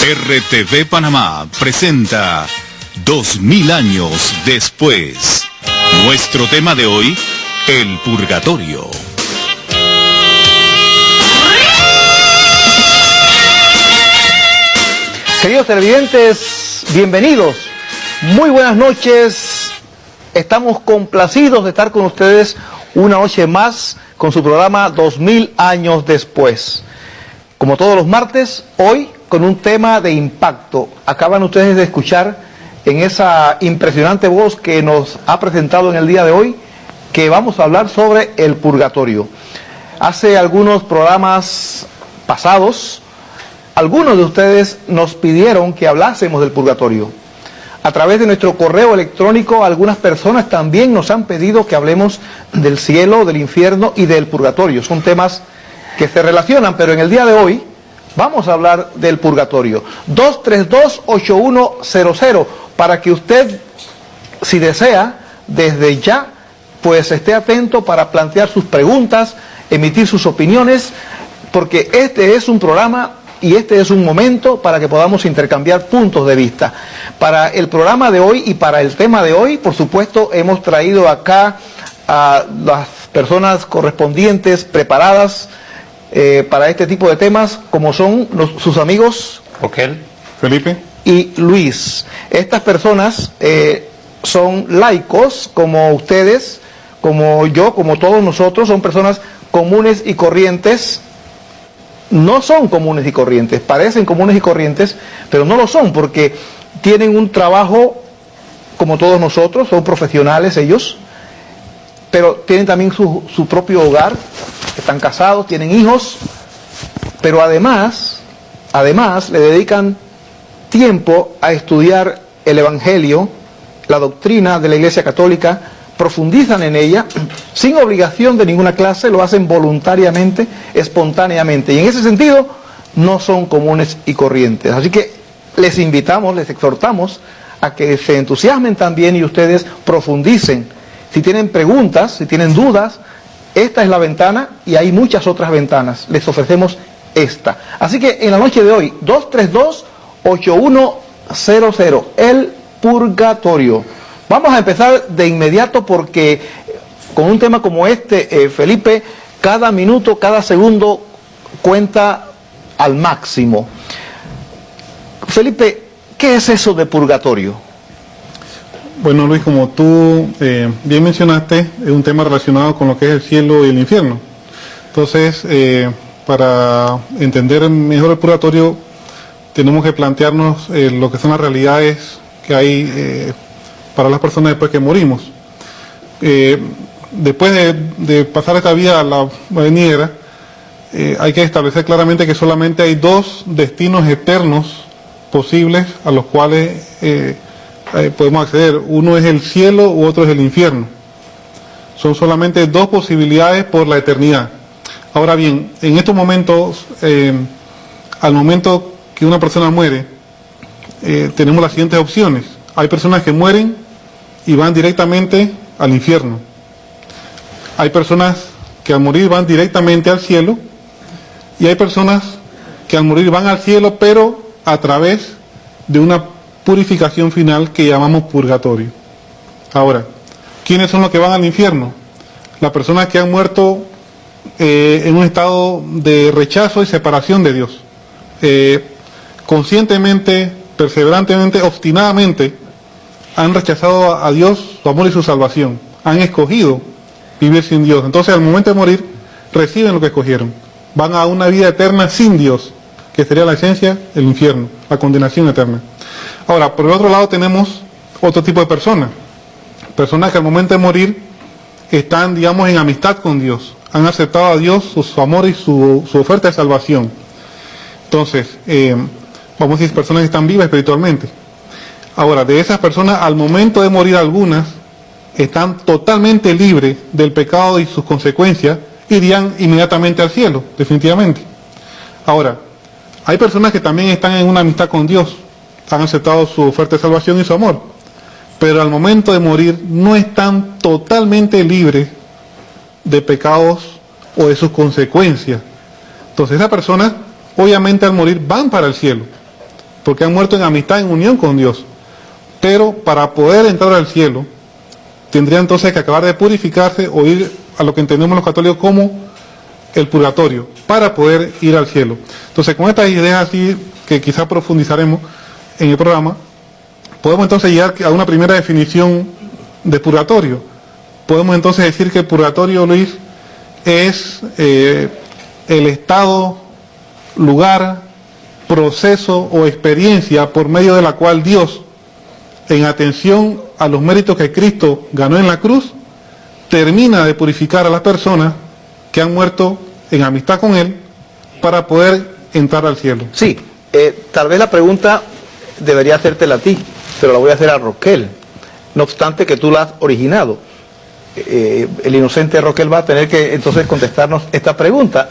RTV Panamá presenta 2000 años después. Nuestro tema de hoy, el purgatorio. Queridos televidentes, bienvenidos. Muy buenas noches. Estamos complacidos de estar con ustedes una noche más con su programa 2000 años después. Como todos los martes, hoy con un tema de impacto. Acaban ustedes de escuchar en esa impresionante voz que nos ha presentado en el día de hoy que vamos a hablar sobre el purgatorio. Hace algunos programas pasados, algunos de ustedes nos pidieron que hablásemos del purgatorio. A través de nuestro correo electrónico, algunas personas también nos han pedido que hablemos del cielo, del infierno y del purgatorio. Son temas que se relacionan, pero en el día de hoy vamos a hablar del purgatorio. 232-8100, para que usted, si desea, desde ya, pues esté atento para plantear sus preguntas, emitir sus opiniones, porque este es un programa y este es un momento para que podamos intercambiar puntos de vista. Para el programa de hoy y para el tema de hoy, por supuesto, hemos traído acá a las personas correspondientes, preparadas para este tipo de temas, como son sus amigos Oquel, Felipe y Luis. Estas personas son laicos, como ustedes, como yo, como todos nosotros. Son personas comunes y corrientes. No son comunes y corrientes, parecen comunes y corrientes, pero no lo son, porque tienen un trabajo como todos nosotros, son profesionales ellos, pero tienen también su propio hogar, están casados, tienen hijos, pero además le dedican tiempo a estudiar el Evangelio, la doctrina de la Iglesia Católica, profundizan en ella, sin obligación de ninguna clase, lo hacen voluntariamente, espontáneamente, y en ese sentido no son comunes y corrientes. Así que les invitamos, les exhortamos a que se entusiasmen también y ustedes profundicen. Si tienen preguntas, si tienen dudas, esta es la ventana y hay muchas otras ventanas. Les ofrecemos esta. Así que en la noche de hoy, 232-8100, el purgatorio. Vamos a empezar de inmediato porque con un tema como este, Felipe, cada minuto, cada segundo cuenta al máximo. Felipe, ¿qué es eso de purgatorio? Bueno, Luis, como tú bien mencionaste, es un tema relacionado con lo que es el cielo y el infierno. Entonces, para entender mejor el purgatorio, tenemos que plantearnos lo que son las realidades que hay para las personas después que morimos. Después de pasar esta vida a la venidera, hay que establecer claramente que solamente hay dos destinos eternos posibles a los cuales podemos acceder. Uno es el cielo u otro es el infierno. Son solamente dos posibilidades por la eternidad. Ahora bien, en estos momentos, al momento que una persona muere, tenemos las siguientes opciones. Hay personas que mueren y van directamente al infierno. Hay personas que al morir van directamente al cielo, y hay personas que al morir van al cielo, pero a través de una purificación final que llamamos purgatorio. Ahora, ¿quiénes son los que van al infierno? Las personas que han muerto en un estado de rechazo y separación de Dios. Conscientemente, perseverantemente, obstinadamente, han rechazado a Dios, su amor y su salvación. Han escogido vivir sin Dios. Entonces, al momento de morir, reciben lo que escogieron. Van a una vida eterna sin Dios, que sería la esencia del infierno, la condenación eterna. Ahora, por el otro lado tenemos otro tipo de personas. Personas que al momento de morir están, digamos, en amistad con Dios. Han aceptado a Dios, su amor y su oferta de salvación. Entonces, vamos a decir, personas que están vivas espiritualmente. Ahora, de esas personas, al momento de morir algunas, están totalmente libres del pecado y sus consecuencias, irían inmediatamente al cielo, definitivamente. Ahora, hay personas que también están en una amistad con Dios, han aceptado su oferta de salvación y su amor, pero al momento de morir no están totalmente libres de pecados o de sus consecuencias. Entonces esas personas, obviamente al morir, van para el cielo, porque han muerto en amistad, en unión con Dios. Pero para poder entrar al cielo, tendrían entonces que acabar de purificarse o ir a lo que entendemos los católicos como el purgatorio, para poder ir al cielo. Entonces, con estas ideas así, que quizás profundizaremos en el programa, podemos entonces llegar a una primera definición de purgatorio. Podemos entonces decir que el purgatorio, Luis, es el estado, lugar, proceso o experiencia por medio de la cual Dios, en atención a los méritos que Cristo ganó en la cruz, termina de purificar a las personas que han muerto en amistad con Él para poder entrar al cielo. Sí, tal vez la pregunta debería hacértela a ti, pero la voy a hacer a Roquel, no obstante que tú la has originado. El inocente Roquel va a tener que entonces contestarnos esta pregunta.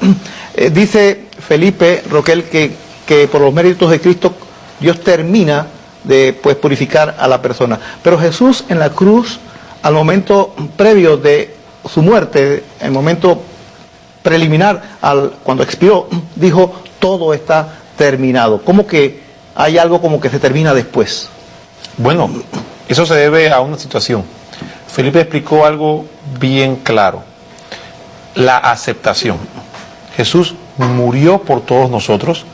Dice Felipe Roquel que por los méritos de Cristo Dios termina de purificar a la persona. Pero Jesús en la cruz, al momento previo de su muerte, el momento preliminar, cuando expiró, dijo, todo está terminado. ¿Cómo que hay algo como que se termina después? Bueno, eso se debe a una situación. Felipe explicó algo bien claro, la aceptación. Jesús murió por todos nosotros,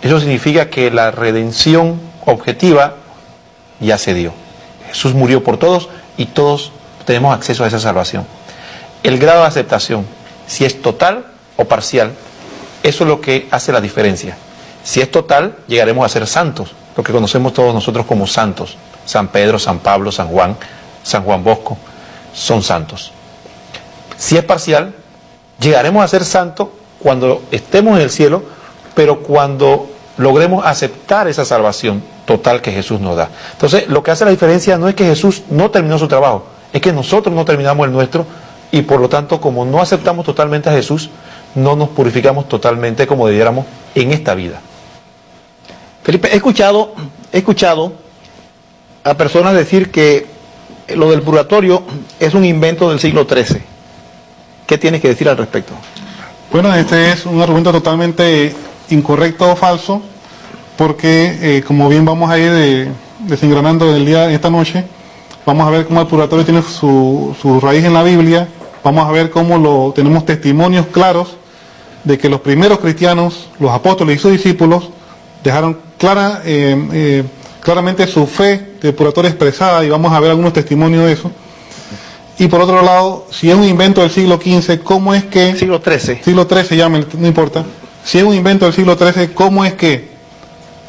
eso significa que la redención objetiva ya se dio. Jesús murió por todos y todos tenemos acceso a esa salvación. El grado de aceptación, si es total o parcial, eso es lo que hace la diferencia. Si es total, llegaremos a ser santos, lo que conocemos todos nosotros como santos. San Pedro, San Pablo, San Juan Bosco, son santos. Si es parcial, llegaremos a ser santos cuando estemos en el cielo, pero cuando logremos aceptar esa salvación total que Jesús nos da. Entonces, lo que hace la diferencia no es que Jesús no terminó su trabajo, es que nosotros no terminamos el nuestro y por lo tanto, como no aceptamos totalmente a Jesús, no nos purificamos totalmente como debiéramos en esta vida. Felipe, he escuchado a personas decir que lo del purgatorio es un invento del siglo XIII. ¿Qué tienes que decir al respecto? Bueno, este es un argumento totalmente incorrecto o falso, porque como bien vamos a ir desengranando esta noche, vamos a ver cómo el purgatorio tiene su raíz en la Biblia, vamos a ver cómo tenemos testimonios claros de que los primeros cristianos, los apóstoles y sus discípulos, dejaron claramente su fe del purgatorio expresada, y vamos a ver algunos testimonios de eso. Y por otro lado, si es un invento del siglo XV, ¿cómo es que... Siglo XIII. Siglo XIII, llamen, no importa. Si es un invento del siglo XIII, ¿cómo es que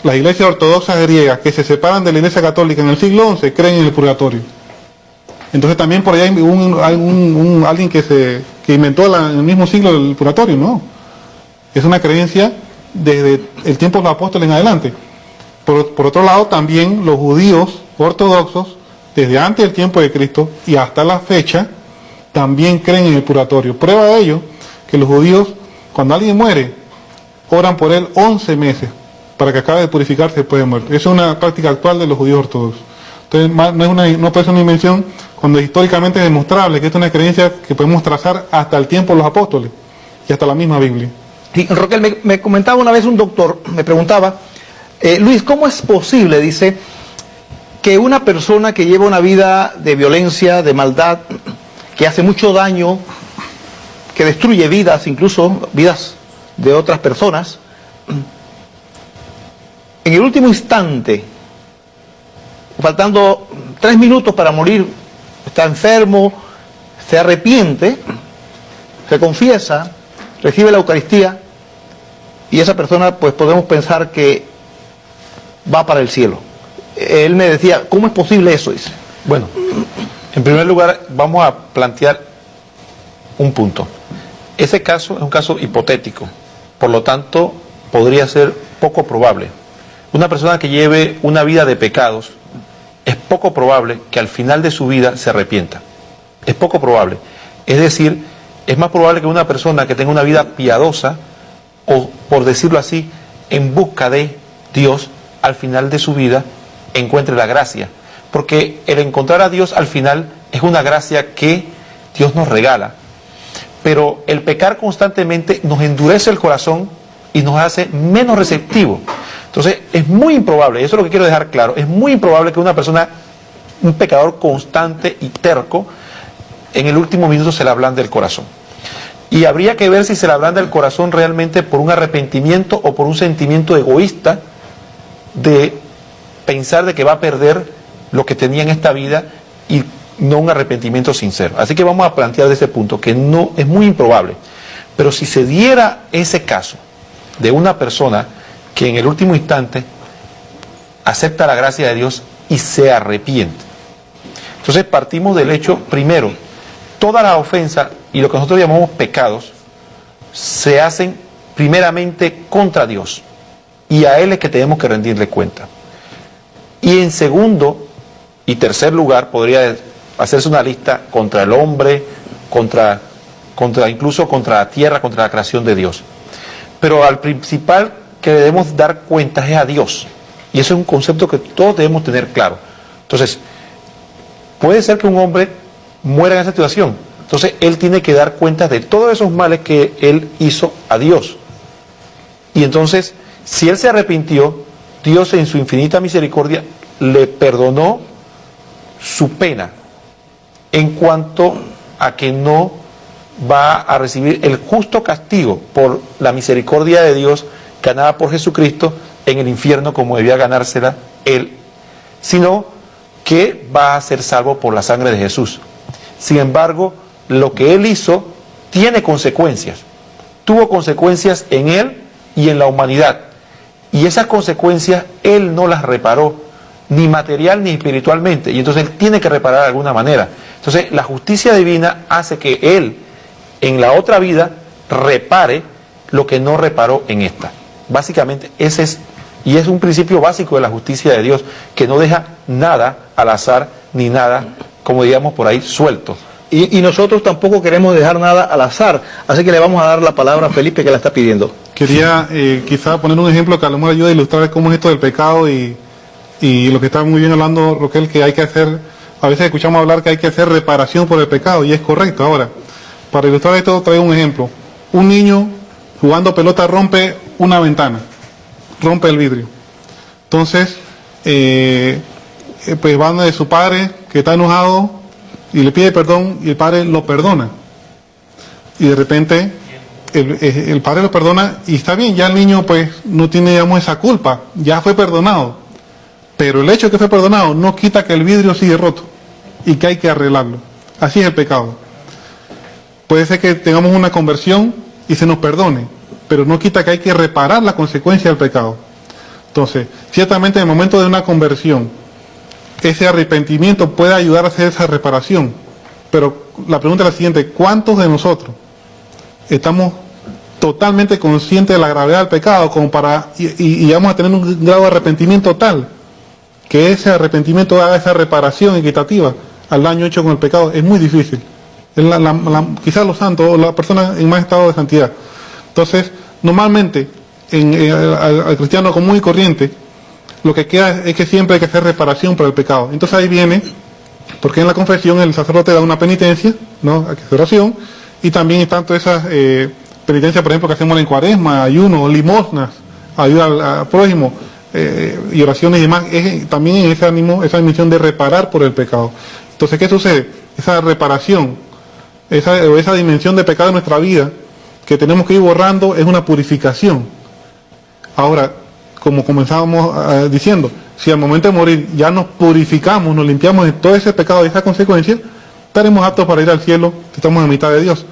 las iglesias ortodoxas griegas que se separan de la iglesia católica en el siglo XI creen en el purgatorio? Entonces también por ahí hay alguien que inventó en el mismo siglo el purgatorio, ¿no? Es una creencia desde el tiempo de los apóstoles en adelante. Por otro lado, también los judíos ortodoxos, desde antes del tiempo de Cristo y hasta la fecha, también creen en el purgatorio. Prueba de ello, que los judíos, cuando alguien muere, oran por él 11 meses, para que acabe de purificarse después de muerte. Esa es una práctica actual de los judíos ortodoxos. Entonces, no puede ser una invención cuando históricamente es demostrable que esta es una creencia que podemos trazar hasta el tiempo de los apóstoles y hasta la misma Biblia. Sí, Roquel, me comentaba una vez un doctor, me preguntaba, Luis, ¿cómo es posible, dice, que una persona que lleva una vida de violencia, de maldad, que hace mucho daño, que destruye vidas, incluso vidas de otras personas, en el último instante, faltando 3 minutos para morir, está enfermo, se arrepiente, se confiesa, recibe la Eucaristía, y esa persona, pues podemos pensar que va para el cielo? Él me decía, ¿cómo es posible eso? Dice. Bueno, en primer lugar vamos a plantear un punto. Ese caso es un caso hipotético, por lo tanto podría ser poco probable. Una persona que lleve una vida de pecados, es poco probable que al final de su vida se arrepienta. Es poco probable. Es decir, es más probable que una persona que tenga una vida piadosa, o por decirlo así, en busca de Dios, al final de su vida encuentre la gracia, porque el encontrar a Dios al final es una gracia que Dios nos regala, pero el pecar constantemente nos endurece el corazón y nos hace menos receptivos. Entonces, es muy improbable, eso es lo que quiero dejar claro, es muy improbable que una persona, un pecador constante y terco, en el último minuto se le ablande el corazón. Y habría que ver si se le ablanda el corazón realmente por un arrepentimiento o por un sentimiento egoísta de pensar de que va a perder lo que tenía en esta vida y no un arrepentimiento sincero. Así que vamos a plantear de ese punto, que no es muy improbable. Pero si se diera ese caso de una persona que en el último instante acepta la gracia de Dios y se arrepiente. Entonces partimos del hecho, primero, todas las ofensas y lo que nosotros llamamos pecados se hacen primeramente contra Dios. Y a Él es que tenemos que rendirle cuenta. Y en segundo y tercer lugar podría hacerse una lista contra el hombre, incluso contra la tierra, contra la creación de Dios. Pero al principal que debemos dar cuenta es a Dios. Y eso es un concepto que todos debemos tener claro. Entonces, puede ser que un hombre muera en esa situación. Entonces, él tiene que dar cuenta de todos esos males que él hizo a Dios. Y entonces, si él se arrepintió, Dios en su infinita misericordia le perdonó su pena en cuanto a que no va a recibir el justo castigo por la misericordia de Dios ganada por Jesucristo en el infierno como debía ganársela él, sino que va a ser salvo por la sangre de Jesús. Sin embargo, lo que él hizo tiene consecuencias, tuvo consecuencias en él y en la humanidad, y esas consecuencias él no las reparó, ni material ni espiritualmente, y entonces él tiene que reparar de alguna manera. Entonces la justicia divina hace que él en la otra vida repare lo que no reparó en esta. Básicamente ese es, y es un principio básico de la justicia de Dios, que no deja nada al azar, ni nada, como digamos por ahí, suelto. Y nosotros tampoco queremos dejar nada al azar, así que le vamos a dar la palabra a Felipe, que la está pidiendo. Quería quizá poner un ejemplo que a lo mejor ayuda a ilustrar cómo es esto del pecado y lo que está muy bien hablando Roquel, que hay que hacer, a veces escuchamos hablar que hay que hacer reparación por el pecado, y es correcto. Ahora, para ilustrar esto traigo un ejemplo. Un niño jugando pelota rompe una ventana, rompe el vidrio. Entonces, pues van de su padre, que está enojado, y le pide perdón, y el padre lo perdona. Y de repente el padre lo perdona, y está bien, ya el niño pues no tiene, digamos, esa culpa, ya fue perdonado. Pero el hecho de que fue perdonado no quita que el vidrio sigue roto y que hay que arreglarlo. Así es el pecado. Puede ser que tengamos una conversión y se nos perdone, pero no quita que hay que reparar la consecuencia del pecado. Entonces, ciertamente en el momento de una conversión, ese arrepentimiento puede ayudar a hacer esa reparación. Pero la pregunta es la siguiente: ¿cuántos de nosotros estamos totalmente conscientes de la gravedad del pecado como para y vamos a tener un grado de arrepentimiento tal que ese arrepentimiento haga esa reparación equitativa al daño hecho con el pecado? Es muy difícil. Quizás los santos o la persona en más estado de santidad. Entonces, normalmente al cristiano común y corriente, lo que queda es que siempre hay que hacer reparación por el pecado. Entonces ahí viene, porque en la confesión el sacerdote da una penitencia, ¿no? Hay que hacer oración, y también están todas esas penitencias, por ejemplo, que hacemos en Cuaresma, ayuno, limosnas, ayuda al prójimo, y oraciones y demás, es también en ese ánimo, esa dimensión de reparar por el pecado. Entonces, ¿qué sucede? Esa reparación, esa dimensión de pecado en nuestra vida, que tenemos que ir borrando, es una purificación. Ahora, como comenzábamos diciendo, si al momento de morir ya nos purificamos, nos limpiamos de todo ese pecado y esa consecuencia, estaremos aptos para ir al cielo, si estamos en mitad de Dios.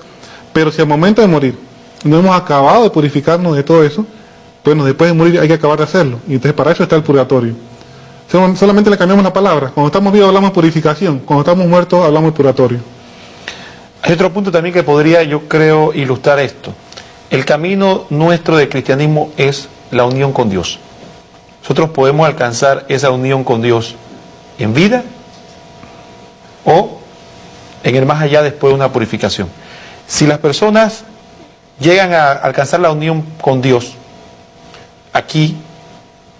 Pero si al momento de morir no hemos acabado de purificarnos de todo eso, bueno, después de morir hay que acabar de hacerlo. Y entonces para eso está el purgatorio. Solamente le cambiamos la palabra. Cuando estamos vivos hablamos de purificación, cuando estamos muertos hablamos de purgatorio. Hay otro punto también que podría, yo creo, ilustrar esto. El camino nuestro de cristianismo es la unión con Dios. Nosotros podemos alcanzar esa unión con Dios en vida o en el más allá después de una purificación. Si las personas llegan a alcanzar la unión con Dios, aquí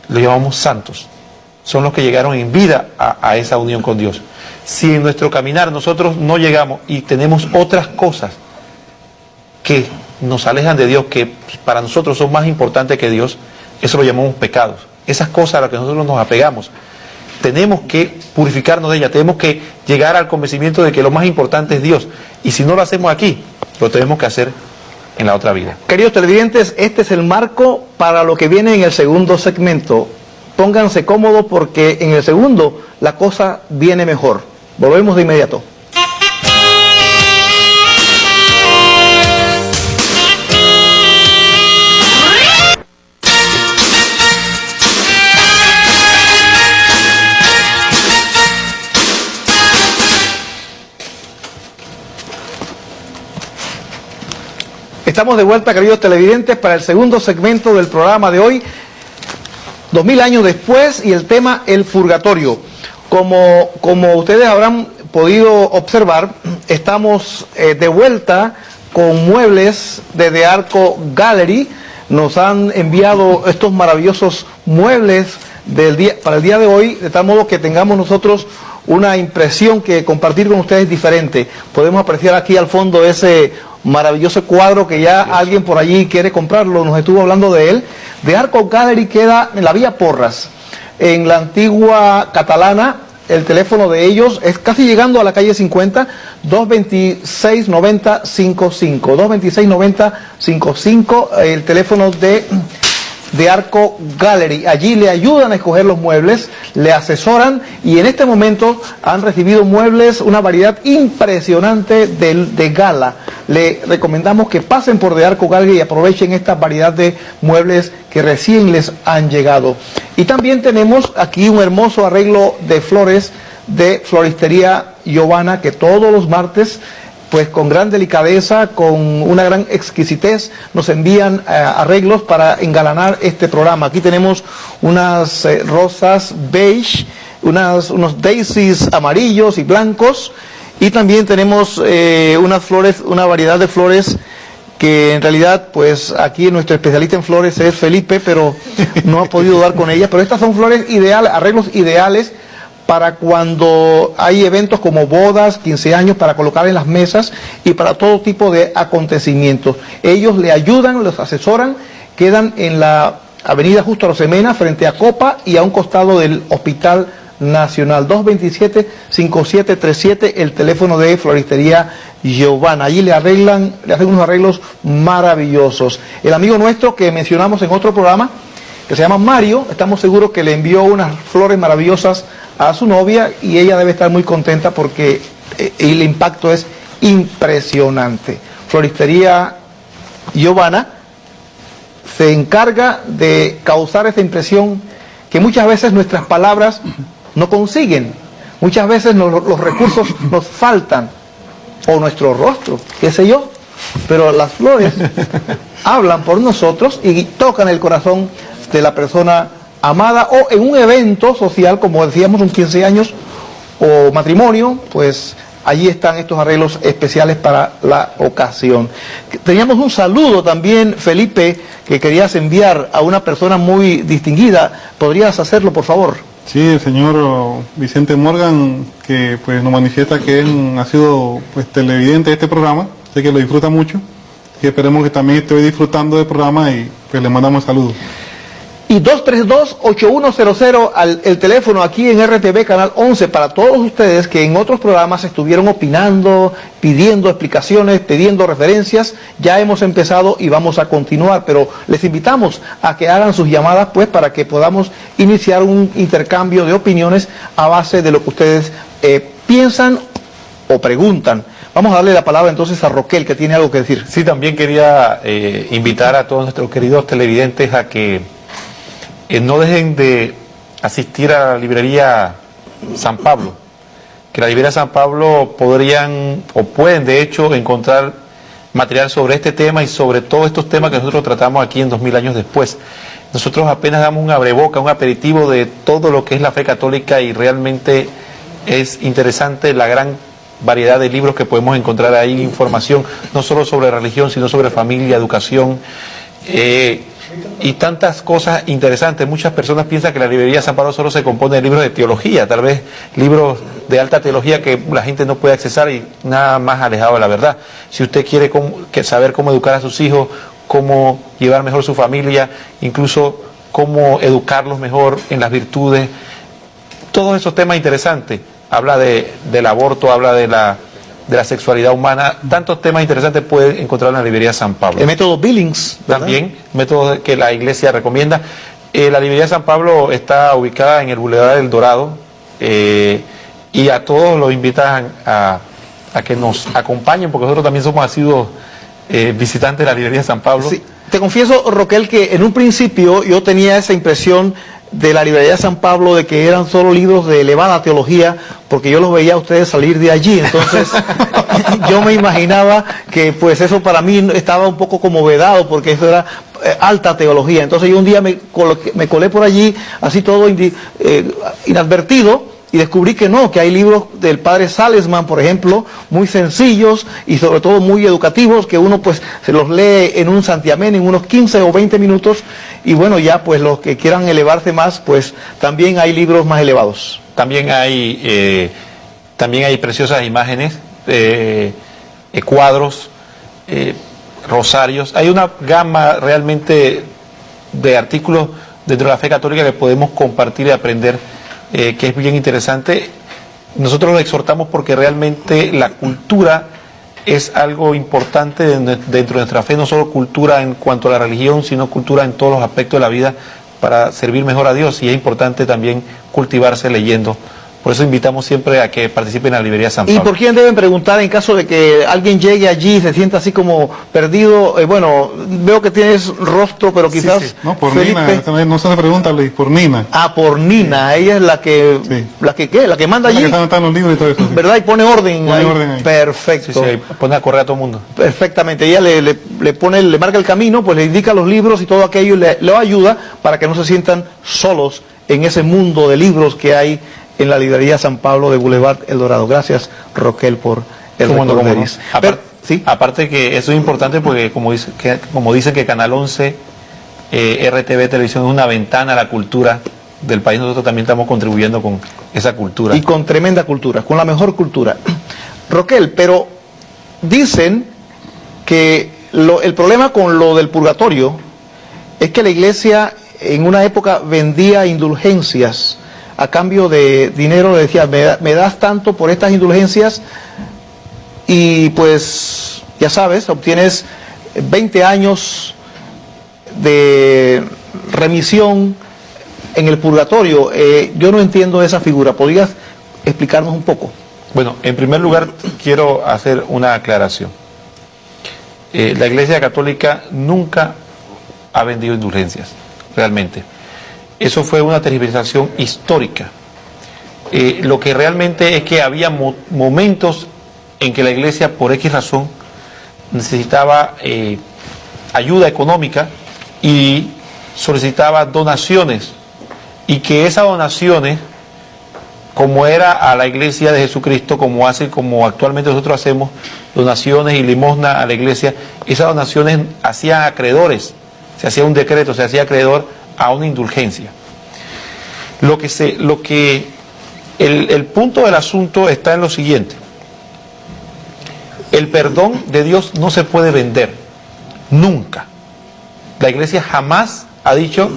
lo llamamos santos. Son los que llegaron en vida a esa unión con Dios. Si en nuestro caminar nosotros no llegamos y tenemos otras cosas que nos alejan de Dios, que para nosotros son más importantes que Dios, Eso lo llamamos pecados. Esas cosas a las que nosotros nos apegamos, tenemos que purificarnos de ellas, tenemos que llegar al convencimiento de que lo más importante es Dios. Y si no lo hacemos aquí, lo tenemos que hacer en la otra vida. Queridos televidentes, este es el marco para lo que viene en el segundo segmento. Pónganse cómodos porque en el segundo la cosa viene mejor. Volvemos de inmediato. Estamos de vuelta, queridos televidentes, para el segundo segmento del programa de hoy, 2000 años después, y el tema el purgatorio. Como ustedes habrán podido observar, estamos de vuelta con muebles de Arco Gallery. Nos han enviado estos maravillosos muebles para el día de hoy, de tal modo que tengamos nosotros una impresión que compartir con ustedes diferente. Podemos apreciar aquí al fondo ese maravilloso cuadro que ya alguien por allí quiere comprarlo, nos estuvo hablando de él. De Arco Gallery queda en la Vía Porras, en la antigua Catalana. El teléfono de ellos es casi llegando a la calle 50, 226-9055, 226-9055, el teléfono de Arco Gallery. Allí le ayudan a escoger los muebles, le asesoran, y en este momento han recibido muebles, una variedad impresionante de gala. Le recomendamos que pasen por de Arco Gallery y aprovechen esta variedad de muebles que recién les han llegado. Y también tenemos aquí un hermoso arreglo de flores de Floristería Giovanna, que todos los martes, pues con gran delicadeza, con una gran exquisitez, nos envían arreglos para engalanar este programa. Aquí tenemos unas rosas beige, unos daisies amarillos y blancos, y también tenemos unas flores, una variedad de flores que en realidad, pues aquí nuestro especialista en flores es Felipe, pero no ha podido dar con ellas. Pero estas son flores ideales, arreglos ideales para cuando hay eventos como bodas, 15 años, para colocar en las mesas y para todo tipo de acontecimientos. Ellos le ayudan, los asesoran, quedan en la avenida Justo Arosemena, frente a Copa y a un costado del Hospital Nacional. 227-5737, el teléfono de Floristería Giovanna. Allí le hacen unos arreglos maravillosos. El amigo nuestro que mencionamos en otro programa, que se llama Mario, estamos seguros que le envió unas flores maravillosas a su novia y ella debe estar muy contenta porque el impacto es impresionante. Floristería Giovanna se encarga de causar esa impresión que muchas veces nuestras palabras no consiguen. Muchas veces los recursos nos faltan, o nuestro rostro, qué sé yo, pero las flores hablan por nosotros y tocan el corazón de la persona amada, o en un evento social, como decíamos, un 15 años o matrimonio, pues allí están estos arreglos especiales para la ocasión. Teníamos un saludo también, Felipe, que querías enviar a una persona muy distinguida. ¿Podrías hacerlo, por favor? Sí, el señor Vicente Morgan, que pues nos manifiesta que él ha sido pues televidente de este programa, sé que lo disfruta mucho, y esperemos que también esté disfrutando del programa y pues le mandamos saludos. Y 232-8100, el teléfono aquí en RTV Canal 11, para todos ustedes que en otros programas estuvieron opinando, pidiendo explicaciones, pidiendo referencias. Ya hemos empezado y vamos a continuar, pero les invitamos a que hagan sus llamadas, pues, para que podamos iniciar un intercambio de opiniones a base de lo que ustedes piensan o preguntan. Vamos a darle la palabra entonces a Roquel, que tiene algo que decir. Sí, también quería invitar a todos nuestros queridos televidentes a que no dejen de asistir a la librería San Pablo, que la librería San Pablo podrían o pueden de hecho encontrar material sobre este tema y sobre todos estos temas que nosotros tratamos aquí en 2000 años después. Nosotros apenas damos un abreboca, un aperitivo de todo lo que es la fe católica, y realmente es interesante la gran variedad de libros que podemos encontrar ahí, información no solo sobre religión, sino sobre familia, educación, y tantas cosas interesantes. Muchas personas piensan que la librería San Pablo solo se compone de libros de teología, tal vez libros de alta teología que la gente no puede accesar, y nada más alejado de la verdad. Si usted quiere saber cómo educar a sus hijos, cómo llevar mejor su familia, incluso cómo educarlos mejor en las virtudes, todos esos temas interesantes. Habla del aborto, habla de la sexualidad humana, tantos temas interesantes puede encontrar en la librería San Pablo. El método Billings, ¿verdad? También, método que la iglesia recomienda. La librería San Pablo está ubicada en el Boulevard del Dorado, y a todos los invitan a que nos acompañen, porque nosotros también somos asiduos visitantes de la librería San Pablo. Sí. Te confieso, Roquel, que en un principio yo tenía esa impresión de la librería San Pablo de que eran solo libros de elevada teología, porque yo los veía a ustedes salir de allí. Entonces yo me imaginaba que pues eso para mí estaba un poco como vedado, porque eso era alta teología. Entonces yo un día me colé por allí, así todo inadvertido, y descubrí que no, que hay libros del padre Salesman, por ejemplo, muy sencillos y sobre todo muy educativos, que uno pues se los lee en un santiamén en unos 15 o 20 minutos, y bueno, ya pues los que quieran elevarse más, pues también hay libros más elevados. También hay preciosas imágenes, cuadros, rosarios. Hay una gama realmente de artículos dentro de la fe católica que podemos compartir y aprender, que es bien interesante. Nosotros lo exhortamos porque realmente la cultura es algo importante dentro de nuestra fe, no solo cultura en cuanto a la religión, sino cultura en todos los aspectos de la vida para servir mejor a Dios, y es importante también cultivarse leyendo. Por eso invitamos siempre a que participen en la librería San Pablo. ¿Y por quién deben preguntar en caso de que alguien llegue allí y se sienta así como perdido? Bueno, veo que tienes rostro, pero quizás... Sí. No, por Felipe... Nina, no se pregunta, Luis, por Nina. Ah, por Nina, ella es la que... Sí. ¿La que qué? ¿La que manda allí? La que están los libros y todo eso. Sí. ¿Verdad? Y pone orden Pone ahí. orden ahí. Perfecto. Sí, pone a correr a todo el mundo. Perfectamente. Ella le marca el camino, pues le indica los libros y todo aquello, y le ayuda para que no se sientan solos en ese mundo de libros que hay en la librería San Pablo de Boulevard El Dorado. Gracias, Roquel, por el recorderis. ¿Sí? Aparte que eso es importante porque como dicen que Canal 11, RTV Televisión es una ventana a la cultura del país, nosotros también estamos contribuyendo con esa cultura. Y con tremenda cultura, con la mejor cultura. Roquel, pero dicen que el problema con lo del purgatorio es que la iglesia en una época vendía indulgencias a cambio de dinero. Le decía, me das tanto por estas indulgencias y pues ya sabes, obtienes 20 años de remisión en el purgatorio. Yo no entiendo esa figura. ¿Podrías explicarnos un poco? Bueno, en primer lugar quiero hacer una aclaración. La Iglesia Católica nunca ha vendido indulgencias, realmente. Eso fue una tergiversación histórica. Lo que realmente es que había momentos en que la Iglesia, por X razón, necesitaba ayuda económica y solicitaba donaciones, y que esas donaciones, como era a la Iglesia de Jesucristo, como actualmente nosotros hacemos donaciones y limosna a la Iglesia, esas donaciones hacían acreedores, se hacía un decreto, se hacía acreedor a una indulgencia. El punto del asunto está en lo siguiente: el perdón de Dios no se puede vender, nunca. La Iglesia jamás ha dicho,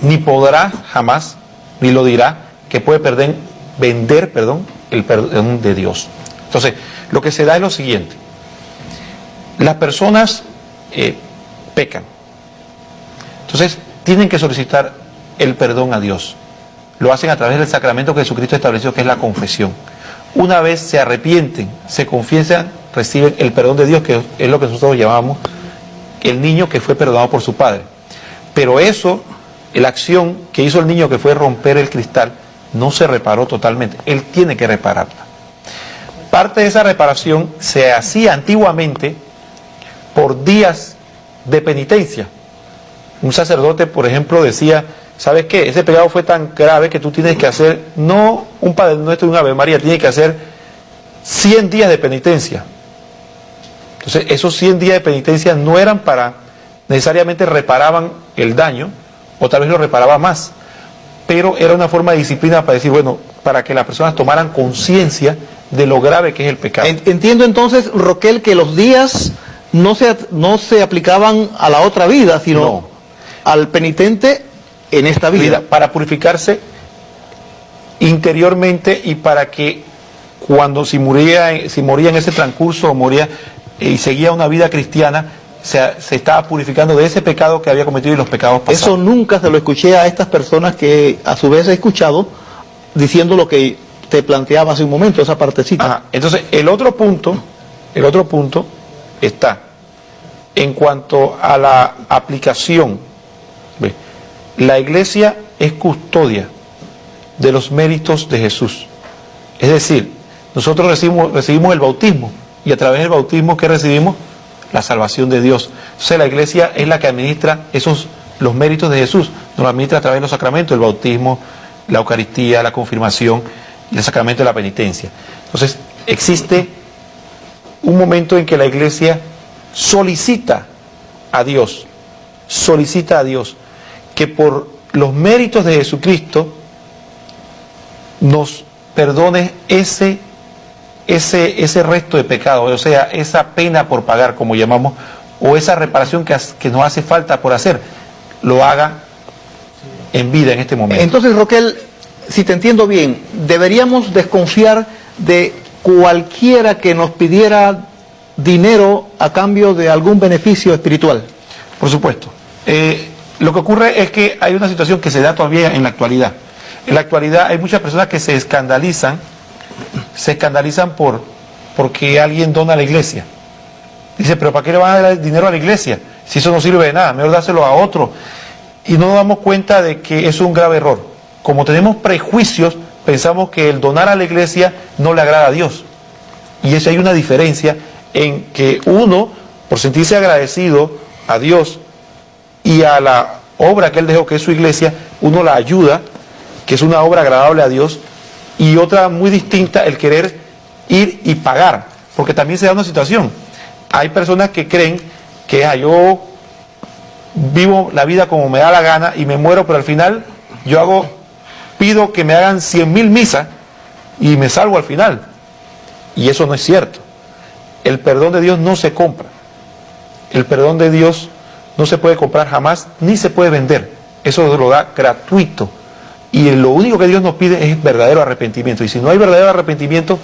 ni podrá jamás, ni lo dirá, que puede vender el perdón de Dios. Entonces, lo que se da es lo siguiente: las personas pecan, entonces tienen que solicitar el perdón a Dios. Lo hacen a través del sacramento que Jesucristo estableció, que es la confesión. Una vez se arrepienten, se confiesan, reciben el perdón de Dios, que es lo que nosotros llamamos el niño que fue perdonado por su padre. Pero eso, la acción que hizo el niño, que fue romper el cristal, no se reparó totalmente. Él tiene que repararla. Parte de esa reparación se hacía antiguamente por días de penitencia. Un sacerdote, por ejemplo, decía, ¿sabes qué? Ese pecado fue tan grave que tú tienes que hacer, no un Padre Nuestro y un Ave María, tienes que hacer 100 días de penitencia. Entonces, esos 100 días de penitencia no eran necesariamente reparaban el daño, o tal vez lo reparaba más, pero era una forma de disciplina para decir, bueno, para que las personas tomaran conciencia de lo grave que es el pecado. Entiendo entonces, Roquel, que los días no se aplicaban a la otra vida, sino al penitente en esta vida. Para purificarse interiormente y para que cuando si moría en ese transcurso o moría y seguía una vida cristiana, se estaba purificando de ese pecado que había cometido y los pecados pasados. Eso nunca se lo escuché a estas personas que a su vez he escuchado diciendo lo que te planteaba hace un momento, esa partecita. Ajá. Entonces, el otro punto está en cuanto a la aplicación. ¿Ve? La iglesia es custodia de los méritos de Jesús. Es decir, nosotros recibimos el bautismo y a través del bautismo que recibimos la salvación de Dios. Entonces la iglesia es la que administra los méritos de Jesús, nos lo administra a través de los sacramentos, el bautismo, la Eucaristía, la confirmación y el sacramento de la penitencia. Entonces existe un momento en que la iglesia solicita a Dios que por los méritos de Jesucristo nos perdone ese resto de pecado, o sea, esa pena por pagar, como llamamos, o esa reparación que nos hace falta por hacer, lo haga en vida en este momento. Entonces, Roquel, si te entiendo bien, deberíamos desconfiar de cualquiera que nos pidiera dinero a cambio de algún beneficio espiritual. Por supuesto. Lo que ocurre es que hay una situación que se da todavía en la actualidad. En la actualidad hay muchas personas que se escandalizan porque alguien dona a la iglesia. Dice, pero ¿para qué le van a dar dinero a la iglesia? Si eso no sirve de nada, mejor dárselo a otro. Y no nos damos cuenta de que es un grave error. Como tenemos prejuicios, pensamos que el donar a la iglesia no le agrada a Dios. Y eso hay una diferencia en que uno, por sentirse agradecido a Dios y a la obra que Él dejó, que es su iglesia, uno la ayuda, que es una obra agradable a Dios, y otra muy distinta, el querer ir y pagar, porque también se da una situación. Hay personas que creen que yo vivo la vida como me da la gana y me muero, pero al final pido que me hagan 100.000 misas y me salvo al final. Y eso no es cierto. El perdón de Dios no se compra. El perdón de Dios no se puede comprar jamás, ni se puede vender. Eso lo da gratuito. Y lo único que Dios nos pide es verdadero arrepentimiento. Y si no hay verdadero arrepentimiento,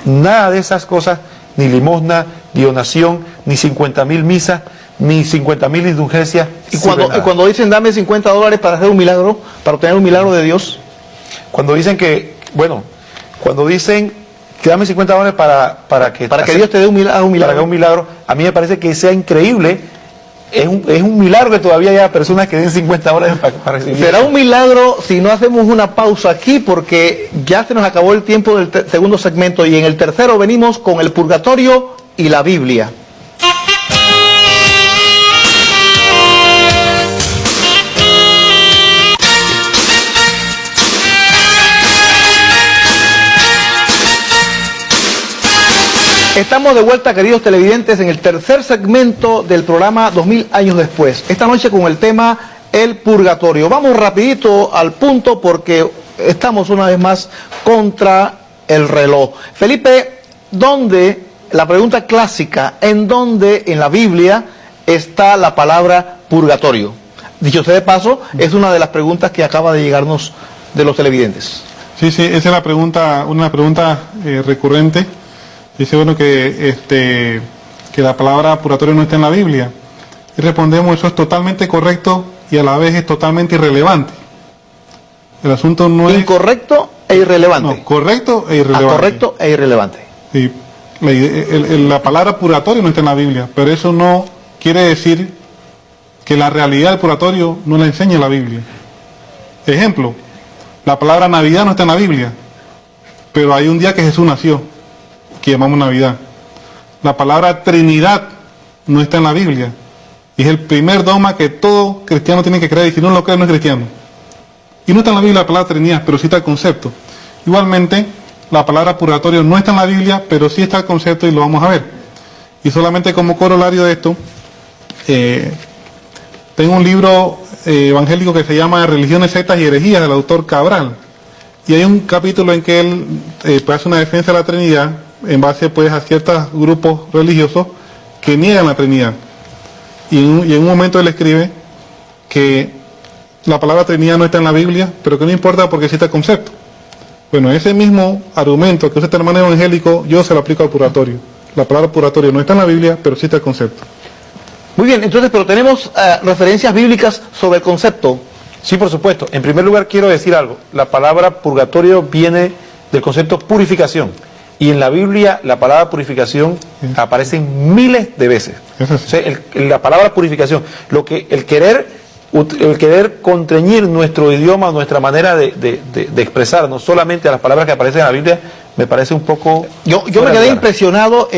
nada de esas cosas, ni limosna, ni donación, ni 50.000 misas, ni 50.000 indulgencias. Y cuando dicen dame $50 para hacer un milagro, para obtener un milagro de Dios. Cuando dicen que dame $50 para que Dios te dé un milagro. Para que un milagro, a mí me parece que sea increíble. Es un milagro que todavía haya personas que den $50 para recibir. Será un milagro si no hacemos una pausa aquí, porque ya se nos acabó el tiempo del segundo segmento y en el tercero venimos con el purgatorio y la Biblia. Estamos de vuelta, queridos televidentes, en el tercer segmento del programa 2000 años después. Esta noche con el tema el purgatorio. Vamos rapidito al punto porque estamos una vez más contra el reloj. Felipe, la pregunta clásica, ¿en dónde en la Biblia está la palabra purgatorio? Dicho sea de paso, es una de las preguntas que acaba de llegarnos de los televidentes. Sí, esa es la pregunta, una pregunta recurrente. Dice uno que la palabra purgatorio no está en la Biblia. Y respondemos, eso es totalmente correcto y a la vez es totalmente irrelevante. El asunto no es... Incorrecto e irrelevante. No, correcto e irrelevante. Correcto e irrelevante. Sí, la palabra purgatorio no está en la Biblia, pero eso no quiere decir que la realidad del purgatorio no la enseña la Biblia. Ejemplo, la palabra Navidad no está en la Biblia, pero hay un día que Jesús nació, que llamamos Navidad. La palabra Trinidad no está en la Biblia. Es el primer dogma que todo cristiano tiene que creer, y si no lo cree no es cristiano. Y no está en la Biblia la palabra Trinidad, pero sí está el concepto. Igualmente, la palabra purgatorio no está en la Biblia, pero sí está el concepto y lo vamos a ver. Y solamente como corolario de esto, tengo un libro evangélico que se llama Religiones, sectas y herejías, del autor Cabral. Y hay un capítulo en que él hace una defensa de la Trinidad en base pues a ciertos grupos religiosos que niegan la Trinidad. Y en un momento él escribe que la palabra Trinidad no está en la Biblia, pero que no importa porque cita el concepto. Bueno, ese mismo argumento que usa este hermano evangélico, yo se lo aplico al purgatorio. La palabra purgatorio no está en la Biblia, pero cita el concepto. Muy bien, entonces, pero tenemos referencias bíblicas sobre el concepto. Sí, por supuesto. En primer lugar, quiero decir algo. La palabra purgatorio viene del concepto purificación. Y en la Biblia la palabra purificación aparece miles de veces. Eso sí. O sea, la palabra purificación, el querer contrañir nuestro idioma, nuestra manera de expresarnos solamente a las palabras que aparecen en la Biblia, me parece un poco... Yo me quedé impresionado,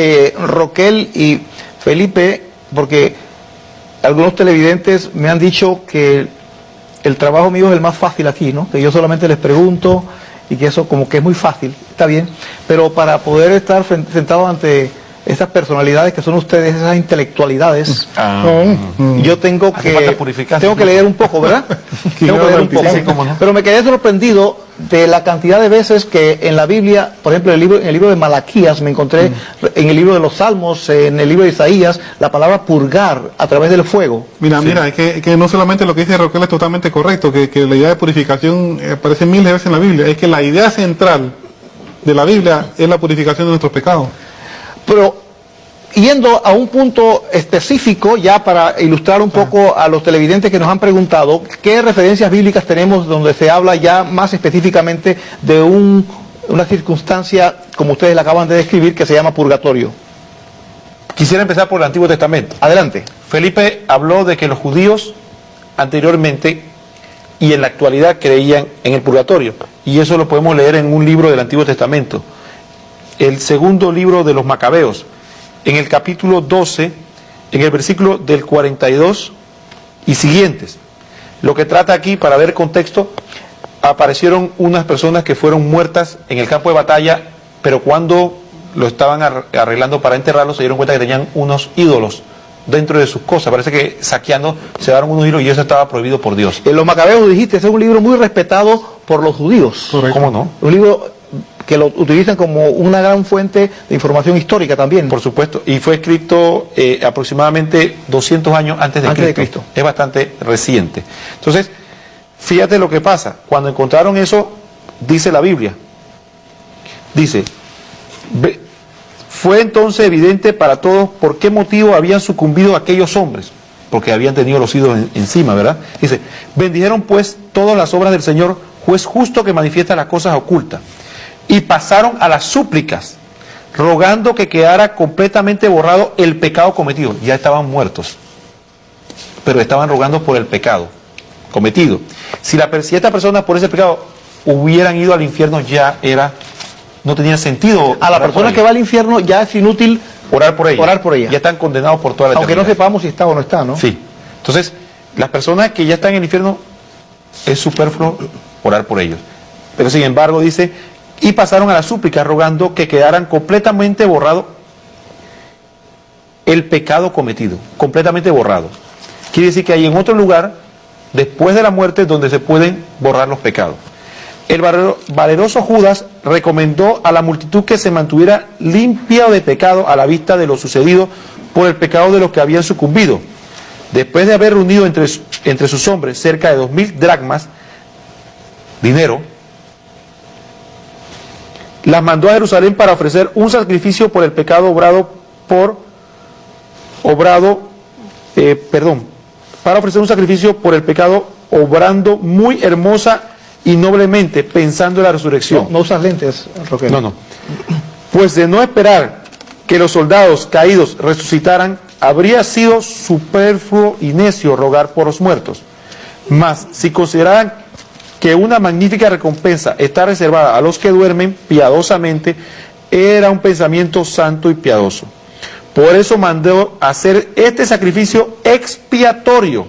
Roquel y Felipe, porque algunos televidentes me han dicho que el trabajo mío es el más fácil aquí, ¿no? Que yo solamente les pregunto y que eso como que es muy fácil, está bien, pero para poder estar sentado ante esas personalidades que son ustedes, esas intelectualidades, yo tengo que leer un poco, ¿verdad? Tengo que leer un poco. Sí, cómo no. Pero me quedé sorprendido de la cantidad de veces que en la Biblia, por ejemplo, en el libro de Malaquías, me encontré en el libro de los Salmos, en el libro de Isaías, la palabra purgar a través del fuego. Mira, es que no solamente lo que dice Roquel es totalmente correcto, que la idea de purificación aparece miles de veces en la Biblia, es que la idea central de la Biblia es la purificación de nuestros pecados. Pero yendo a un punto específico, ya para ilustrar un poco a los televidentes que nos han preguntado, ¿qué referencias bíblicas tenemos donde se habla ya más específicamente de una circunstancia, como ustedes la acaban de describir, que se llama purgatorio? Quisiera empezar por el Antiguo Testamento. Adelante. Felipe habló de que los judíos anteriormente y en la actualidad creían en el purgatorio. Y eso lo podemos leer en un libro del Antiguo Testamento. El segundo libro de los Macabeos, en el capítulo 12, en el versículo del 42 y siguientes. Lo que trata aquí, para ver contexto, aparecieron unas personas que fueron muertas en el campo de batalla, pero cuando lo estaban arreglando para enterrarlos, se dieron cuenta que tenían unos ídolos dentro de sus cosas. Parece que saqueando se daron unos ídolos y eso estaba prohibido por Dios. En los Macabeos, dijiste, ese es un libro muy respetado por los judíos. Correcto. ¿Cómo no? Un libro que lo utilizan como una gran fuente de información histórica también. Por supuesto, y fue escrito aproximadamente 200 años antes de Cristo. Es bastante reciente. Entonces, fíjate lo que pasa. Cuando encontraron eso, dice la Biblia. Dice, fue entonces evidente para todos por qué motivo habían sucumbido aquellos hombres, porque habían tenido los ídolos encima, ¿verdad? Dice, bendijeron pues todas las obras del Señor, juez justo que manifiesta las cosas ocultas, y pasaron a las súplicas, rogando que quedara completamente borrado el pecado cometido. Ya estaban muertos, pero estaban rogando por el pecado cometido. Si estas personas por ese pecado hubieran ido al infierno, no tenía sentido. A la persona que va al infierno ya es inútil orar por ella. Orar por ella. Ya están condenados por toda la aunque eternidad. no sepamos si está o no está, ¿no? Sí. Entonces, las personas que ya están en el infierno, es superfluo orar por ellos. Pero sin embargo dice, y pasaron a la súplica rogando que quedaran completamente borrado el pecado cometido. Completamente borrado. Quiere decir que hay en otro lugar, después de la muerte, donde se pueden borrar los pecados. El valeroso Judas recomendó a la multitud que se mantuviera limpia de pecado a la vista de lo sucedido por el pecado de los que habían sucumbido. Después de haber reunido entre sus hombres cerca de 2000 dracmas, dinero, las mandó a Jerusalén para ofrecer un sacrificio por el pecado para ofrecer un sacrificio por el pecado, obrando muy hermosa y noblemente, pensando en la resurrección. No usas lentes, Roquel. No. Pues de no esperar que los soldados caídos resucitaran, habría sido superfluo y necio rogar por los muertos. Mas, si consideraran que una magnífica recompensa está reservada a los que duermen piadosamente, era un pensamiento santo y piadoso. Por eso mandó hacer este sacrificio expiatorio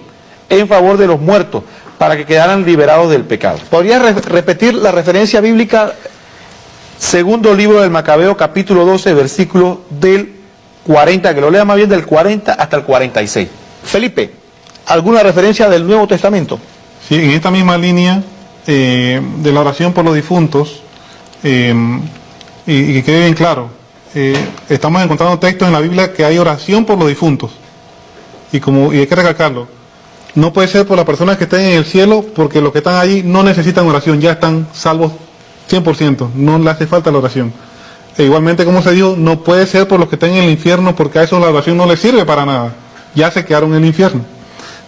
en favor de los muertos, para que quedaran liberados del pecado. ¿Podrías repetir la referencia bíblica? Segundo libro del Macabeo, capítulo 12, versículo del 40, que lo lea más bien del 40 hasta el 46. Felipe, ¿alguna referencia del Nuevo Testamento? Sí, en esta misma línea de la oración por los difuntos, y que quede bien claro, estamos encontrando textos en la Biblia que hay oración por los difuntos, y hay que recalcarlo, No puede ser por las personas que estén en el cielo, porque los que están allí no necesitan oración, ya están salvos 100%, no le hace falta la oración. E igualmente, como se dijo, no puede ser por los que están en el infierno, porque a eso la oración no les sirve para nada, ya se quedaron en el infierno.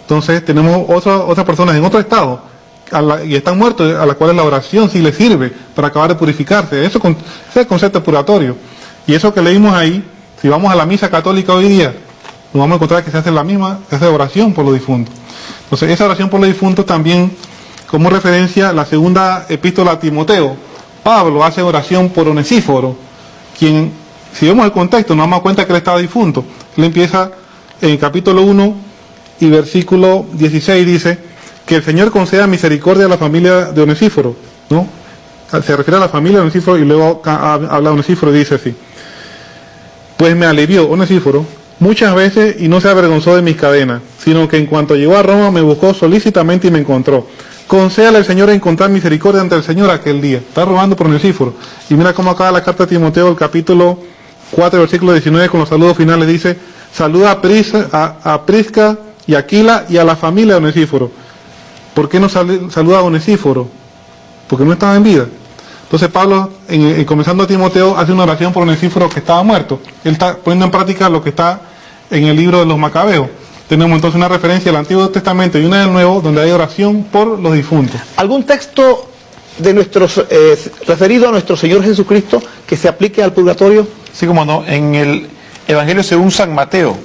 Entonces tenemos otras personas en otro estado, y están muertos, a las cuales la oración sí les sirve para acabar de purificarse. Ese es el concepto de purgatorio. Y eso que leímos ahí, si vamos a la misa católica hoy día, nos vamos a encontrar que se hace la misma, se hace oración por los difuntos. Entonces esa oración por los difuntos también, como referencia, la segunda epístola a Timoteo, Pablo hace oración por Onesíforo, quien, si vemos el contexto, nos damos cuenta que él estaba difunto. Él empieza en el capítulo 1 y versículo 16, dice que el Señor conceda misericordia a la familia de Onesíforo, ¿no? Se refiere a la familia de Onesíforo y luego habla de Onesíforo y dice así: pues me alivió Onesíforo muchas veces y no se avergonzó de mis cadenas, sino que en cuanto llegó a Roma me buscó solícitamente y me encontró. Concédale al Señor a encontrar misericordia ante el Señor aquel día. Está rogando por Onesíforo. Y mira cómo acaba la carta a Timoteo, el capítulo 4, versículo 19, con los saludos finales, dice: saluda a Prisca y Aquila y a la familia de Onesíforo. ¿Por qué no saluda a Onesíforo? Porque no estaba en vida. Entonces Pablo, comenzando a Timoteo, hace una oración por Onesíforo que estaba muerto. Él está poniendo en práctica lo que está en el libro de los Macabeos. Tenemos entonces una referencia del Antiguo Testamento y una del Nuevo, donde hay oración por los difuntos. ¿Algún texto de referido a nuestro Señor Jesucristo que se aplique al purgatorio? Sí, como no, en el Evangelio según San Mateo,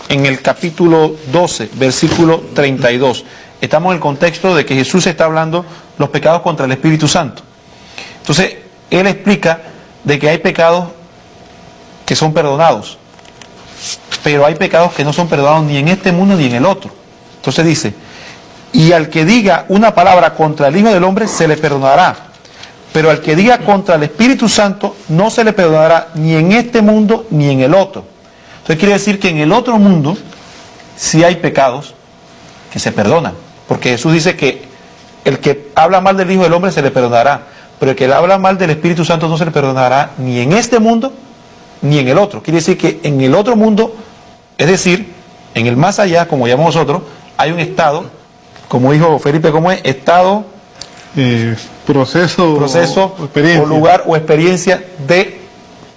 en el capítulo 12, versículo 32, estamos en el contexto de que Jesús está hablando los pecados contra el Espíritu Santo. Entonces, él explica de que hay pecados que son perdonados, pero hay pecados que no son perdonados ni en este mundo ni en el otro. Entonces dice: y al que diga una palabra contra el Hijo del Hombre se le perdonará, pero al que diga contra el Espíritu Santo no se le perdonará ni en este mundo ni en el otro. Entonces quiere decir que en el otro mundo sí hay pecados que se perdonan, porque Jesús dice que el que habla mal del Hijo del Hombre se le perdonará, pero el que habla mal del Espíritu Santo no se le perdonará ni en este mundo ni en el otro. Quiere decir que en el otro mundo, es decir, en el más allá, como llamamos nosotros, hay un estado, como dijo Felipe, ¿cómo es? Estado, proceso o lugar o experiencia de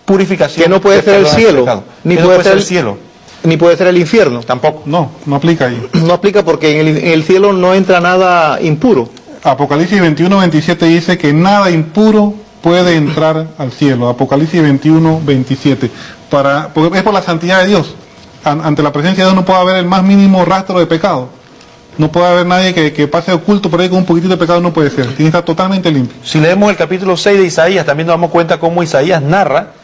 purificación. Que no puede ser el cielo, ni puede ser el cielo, ni puede ser el infierno. Tampoco. No aplica ahí. No aplica porque en el cielo no entra nada impuro. Apocalipsis 21, 27 dice que nada impuro puede entrar al cielo. Apocalipsis 21, 27. Porque es por la santidad de Dios. Ante la presencia de Dios no puede haber el más mínimo rastro de pecado. No puede haber nadie que pase oculto por ahí con un poquitito de pecado, no puede ser. Tiene que estar totalmente limpio. Si leemos el capítulo 6 de Isaías, también nos damos cuenta cómo Isaías narra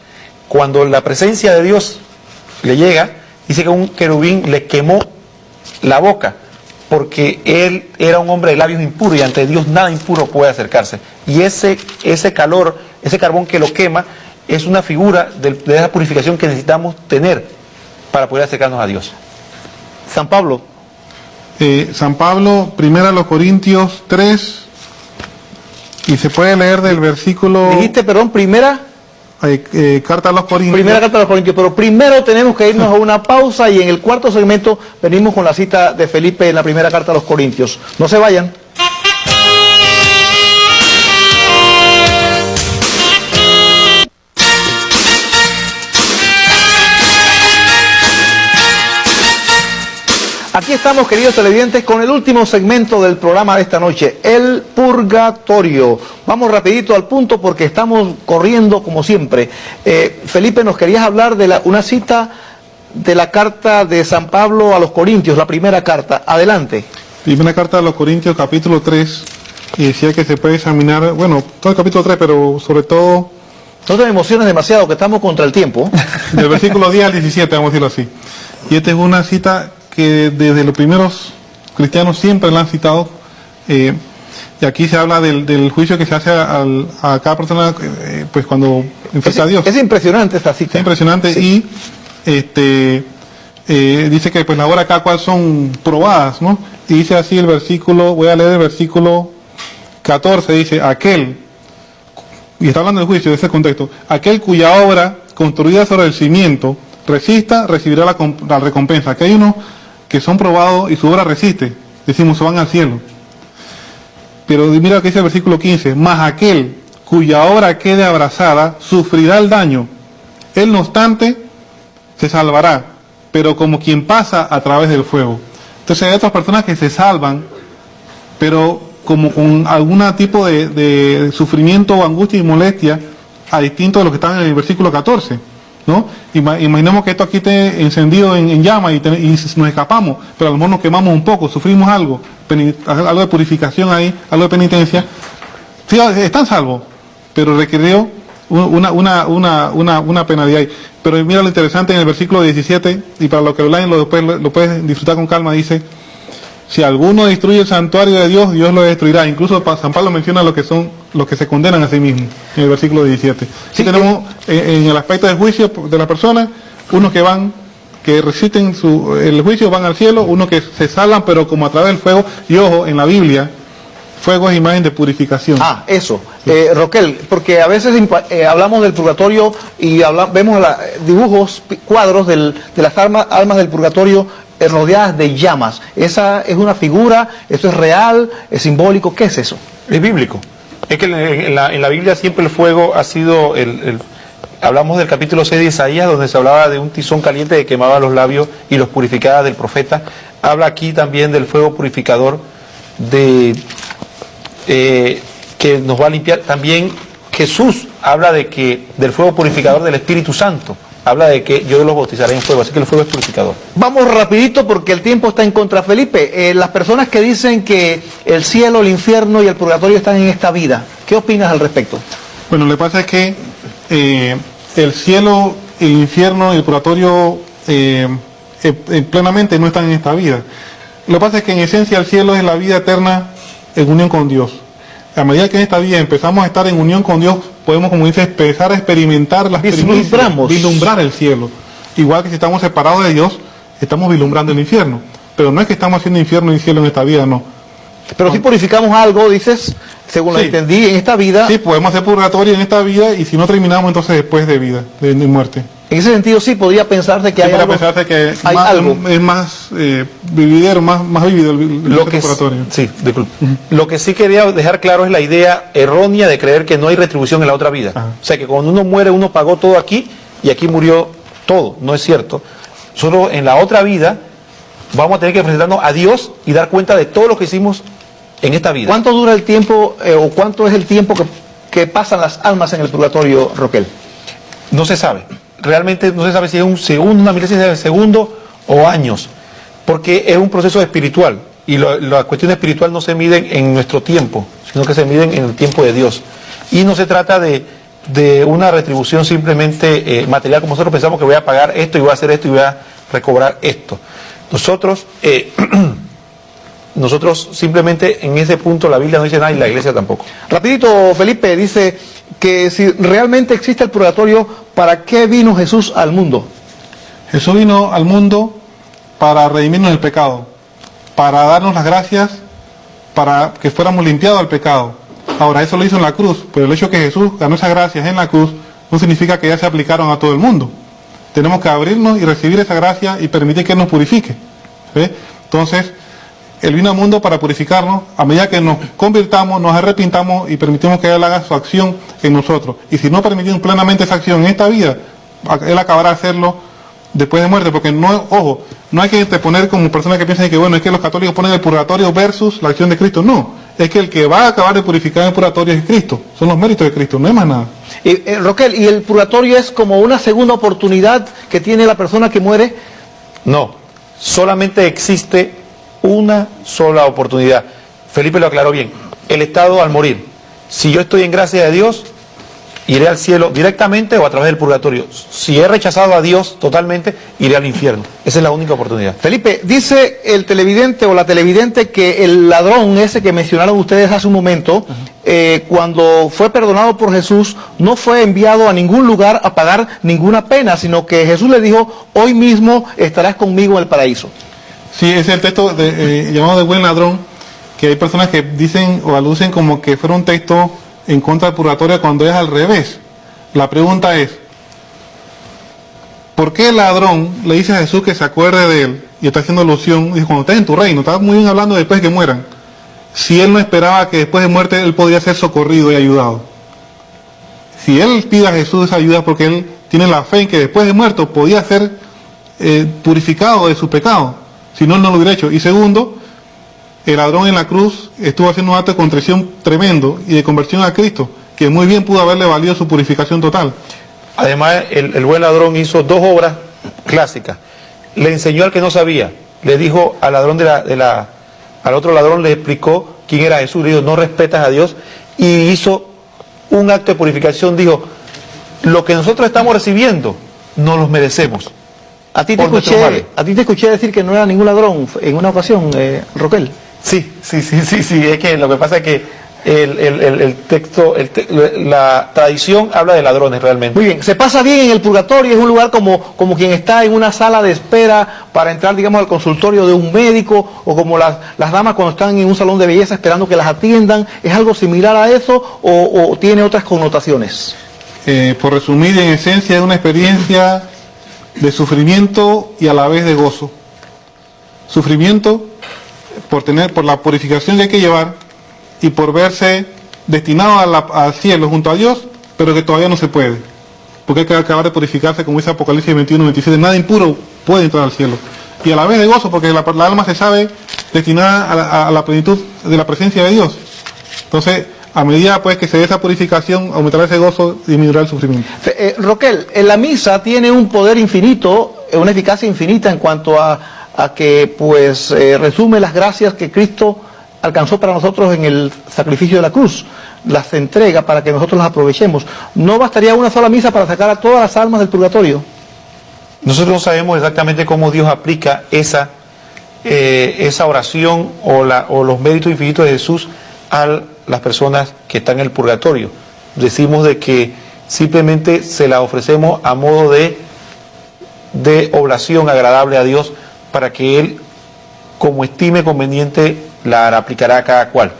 cuando la presencia de Dios le llega. Dice que un querubín le quemó la boca, porque él era un hombre de labios impuros y ante Dios nada impuro puede acercarse. Y ese calor, ese carbón que lo quema, es una figura de esa purificación que necesitamos tener para poder acercarnos a Dios. San Pablo. San Pablo, 1 Corintios 3, y se puede leer del versículo... Dijiste, perdón, primera... carta a los Corintios. Primera carta a los Corintios, pero primero tenemos que irnos a una pausa y en el cuarto segmento venimos con la cita de Felipe en la primera carta a los Corintios. No se vayan. Aquí estamos, queridos televidentes, con el último segmento del programa de esta noche, el purgatorio. Vamos rapidito al punto porque estamos corriendo como siempre. Felipe, nos querías hablar de una cita de la carta de San Pablo a los Corintios, la primera carta. Adelante. Primera carta a los Corintios, capítulo 3, y decía que se puede examinar, bueno, todo el capítulo 3, pero sobre todo... No te emociones demasiado, que estamos contra el tiempo. Del versículo 10 al 17, vamos a decirlo así. Y esta es una cita que desde los primeros cristianos siempre la han citado, y aquí se habla del juicio que se hace a cada persona pues cuando enfrenta a Dios. Es impresionante esta cita. Es impresionante, sí. Y dice que pues las obras cada cual son probadas, ¿no? Y dice así el versículo, voy a leer el versículo 14, dice: aquel, y está hablando del juicio de ese contexto, aquel cuya obra construida sobre el cimiento resista, recibirá la recompensa. Aquí hay unos que son probados y su obra resiste, decimos se van al cielo. Pero mira lo que dice el versículo 15, mas aquel cuya obra quede abrazada sufrirá el daño. Él no obstante se salvará, pero como quien pasa a través del fuego. Entonces hay otras personas que se salvan, pero como con algún tipo de sufrimiento, angustia y molestia, a distinto de lo que está en el versículo 14, ¿no? Imaginemos que esto aquí esté encendido en llama y nos escapamos, pero a lo mejor nos quemamos un poco, sufrimos algo de purificación ahí, algo de penitencia. Sí, están salvos, pero requirió una penalidad ahí. Pero mira lo interesante en el versículo 17, y para los que lo leen lo puedes disfrutar con calma, dice, si alguno destruye el santuario de Dios, Dios lo destruirá. Incluso San Pablo menciona lo que se condenan a sí mismos, en el versículo 17. Sí, tenemos en el aspecto del juicio de la persona, unos que resisten el juicio van al cielo, unos que se salvan, pero como a través del fuego. Y ojo, en la Biblia, fuego es imagen de purificación. Eso. Roquel, porque a veces hablamos del purgatorio y vemos dibujos, cuadros de las almas del purgatorio rodeadas de llamas. ¿Esa es una figura? ¿Eso es real? ¿Es simbólico? ¿Qué es eso? Es bíblico. Es que en la Biblia siempre el fuego ha sido hablamos del capítulo 6 de Isaías, donde se hablaba de un tizón caliente que quemaba los labios y los purificaba del profeta. Habla aquí también del fuego purificador que nos va a limpiar. También Jesús habla del fuego purificador del Espíritu Santo. Habla de que yo los bautizaré en fuego, así que el fuego es purificador. Vamos rapidito porque el tiempo está en contra, Felipe. Las personas que dicen que el cielo, el infierno y el purgatorio están en esta vida, ¿qué opinas al respecto? Bueno, lo que pasa es que el cielo, el infierno y el purgatorio plenamente no están en esta vida. Lo que pasa es que en esencia el cielo es la vida eterna en unión con Dios. A medida que en esta vida empezamos a estar en unión con Dios, podemos, como dice, empezar a experimentar las vislumbrar el cielo. Igual que si estamos separados de Dios, estamos vislumbrando el infierno. Pero no es que estamos haciendo infierno y cielo en esta vida, no. Pero si purificamos algo, dices, según lo entendí, en esta vida. Sí, podemos hacer purgatorio en esta vida, y si no terminamos, entonces después de vida, de muerte. En ese sentido sí podría pensarse que hay algo. Pensarse que hay algo. Es más vividero, más vivido el purgatorio. Sí, disculpe. Lo que sí quería dejar claro es la idea errónea de creer que no hay retribución en la otra vida. Ajá. O sea, que cuando uno muere, uno pagó todo aquí y aquí murió todo. No es cierto. Solo en la otra vida vamos a tener que presentarnos a Dios y dar cuenta de todo lo que hicimos en esta vida. ¿Cuánto dura el tiempo o cuánto es el tiempo que pasan las almas en el purgatorio, Roquel? No se sabe. Realmente no se sabe si es un segundo, una milésima de segundo o años, porque es un proceso espiritual y la cuestión espiritual no se miden en nuestro tiempo, sino que se miden en el tiempo de Dios. Y no se trata de una retribución simplemente material, como nosotros pensamos que voy a pagar esto y voy a hacer esto y voy a recobrar esto. Nosotros simplemente en ese punto la Biblia no dice nada y la Iglesia tampoco. Rapidito, Felipe, dice que si realmente existe el purgatorio, ¿para qué vino Jesús al mundo? Jesús vino al mundo para redimirnos del pecado, para darnos las gracias, para que fuéramos limpiados del pecado. Ahora, eso lo hizo en la cruz, pero el hecho de que Jesús ganó esas gracias en la cruz no significa que ya se aplicaron a todo el mundo. Tenemos que abrirnos y recibir esa gracia y permitir que Él nos purifique. ¿Ve? Entonces, Él vino al mundo para purificarnos. A medida que nos convirtamos, nos arrepintamos y permitimos que Él haga su acción en nosotros. Y si no permitimos plenamente esa acción en esta vida, Él acabará de hacerlo después de muerte. Porque no hay que poner como personas que piensan que bueno, es que los católicos ponen el purgatorio versus la acción de Cristo. No, es que el que va a acabar de purificar el purgatorio es Cristo. Son los méritos de Cristo, no hay más nada. Roquel, ¿y el purgatorio es como una segunda oportunidad que tiene la persona que muere? No, solamente existe una sola oportunidad. Felipe lo aclaró bien. El estado al morir. Si yo estoy en gracia de Dios, iré al cielo directamente o a través del purgatorio. Si he rechazado a Dios totalmente, iré al infierno. Esa es la única oportunidad. Felipe, dice el televidente o la televidente que el ladrón ese que mencionaron ustedes hace un momento, cuando fue perdonado por Jesús, no fue enviado a ningún lugar a pagar ninguna pena, sino que Jesús le dijo, hoy mismo estarás conmigo en el paraíso. Sí, ese es el texto llamado de buen ladrón, que hay personas que dicen o alucen como que fuera un texto en contra del purgatorio cuando es al revés. La pregunta es, ¿por qué el ladrón le dice a Jesús que se acuerde de él y está haciendo alusión, dice, cuando estés en tu reino, está muy bien hablando después de que mueran. Si él no esperaba que después de muerte él podía ser socorrido y ayudado. Si él pide a Jesús esa ayuda porque él tiene la fe en que después de muerto podía ser purificado de su pecado, si no, él no lo hubiera hecho. Y segundo, el ladrón en la cruz estuvo haciendo un acto de contrición tremendo y de conversión a Cristo, que muy bien pudo haberle valido su purificación total. Además, el buen ladrón hizo dos obras clásicas. Le enseñó al que no sabía, le dijo al ladrón al otro ladrón le explicó quién era Jesús, le dijo, no respetas a Dios, y hizo un acto de purificación, dijo, lo que nosotros estamos recibiendo, no los merecemos. A ti te escuché decir que no era ningún ladrón en una ocasión, Roquel. Sí, es que lo que pasa es que el texto, la tradición habla de ladrones realmente. Muy bien, se pasa bien en el purgatorio, es un lugar como quien está en una sala de espera para entrar, digamos, al consultorio de un médico, o como las damas cuando están en un salón de belleza esperando que las atiendan. ¿Es algo similar a eso o tiene otras connotaciones? Por resumir, en esencia es una experiencia de sufrimiento y a la vez de gozo. Sufrimiento por la purificación que hay que llevar, y por verse destinado al cielo junto a Dios, pero que todavía no se puede, porque hay que acabar de purificarse, como dice Apocalipsis 21-27, nada impuro puede entrar al cielo. Y a la vez de gozo, porque la alma se sabe destinada a la plenitud de la presencia de Dios. Entonces, a medida pues que se dé esa purificación, aumentará ese gozo, disminuirá el sufrimiento. Roquel, la misa tiene un poder infinito, una eficacia infinita en cuanto a que pues resume las gracias que Cristo alcanzó para nosotros en el sacrificio de la cruz, las entrega para que nosotros las aprovechemos. ¿No bastaría una sola misa para sacar a todas las almas del purgatorio? Nosotros no sabemos exactamente cómo Dios aplica esa oración o los méritos infinitos de Jesús a las personas que están en el purgatorio. Decimos de que simplemente se la ofrecemos a modo de oblación agradable a Dios, para que Él, como estime conveniente, la aplicará a cada cual.